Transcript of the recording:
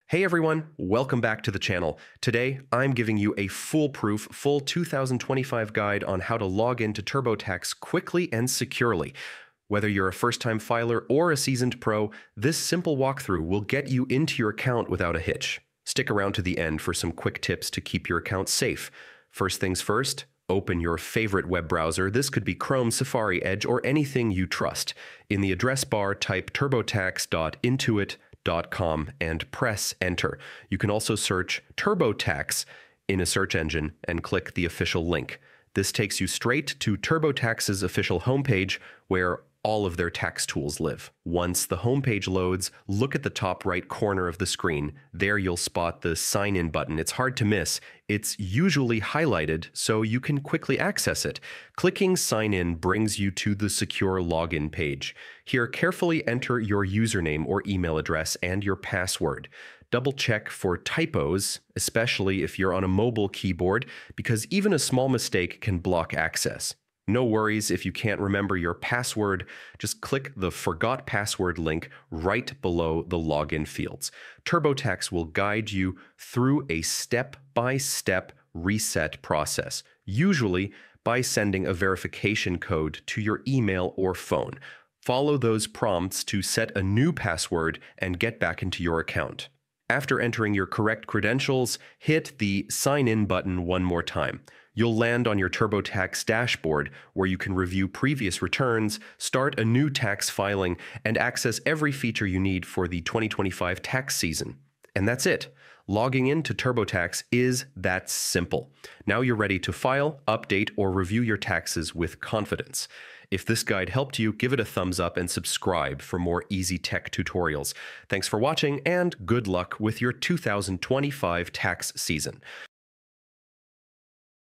Hey everyone, welcome back to the channel. Today, I'm giving you a foolproof, full 2025 guide on how to log into TurboTax quickly and securely. Whether you're a first-time filer or a seasoned pro, this simple walkthrough will get you into your account without a hitch. Stick around to the end for some quick tips to keep your account safe. First things first, open your favorite web browser. This could be Chrome, Safari, Edge, or anything you trust. In the address bar, type turbotax.intuit.com and press enter. You can also search TurboTax in a search engine and click the official link. This takes you straight to TurboTax's official homepage where all of their tax tools live. Once the homepage loads, look at the top right corner of the screen. There you'll spot the sign in button. It's hard to miss. It's usually highlighted so you can quickly access it. Clicking sign in brings you to the secure login page. Here, carefully enter your username or email address and your password. Double check for typos, especially if you're on a mobile keyboard, because even a small mistake can block access. No worries if you can't remember your password, just click the Forgot Password link right below the login fields. TurboTax will guide you through a step-by-step reset process, usually by sending a verification code to your email or phone. Follow those prompts to set a new password and get back into your account. After entering your correct credentials, hit the Sign In button one more time. You'll land on your TurboTax dashboard where you can review previous returns, start a new tax filing, and access every feature you need for the 2025 tax season. And that's it. Logging into TurboTax is that simple. Now you're ready to file, update, or review your taxes with confidence. If this guide helped you, give it a thumbs up and subscribe for more easy tech tutorials. Thanks for watching and good luck with your 2025 tax season.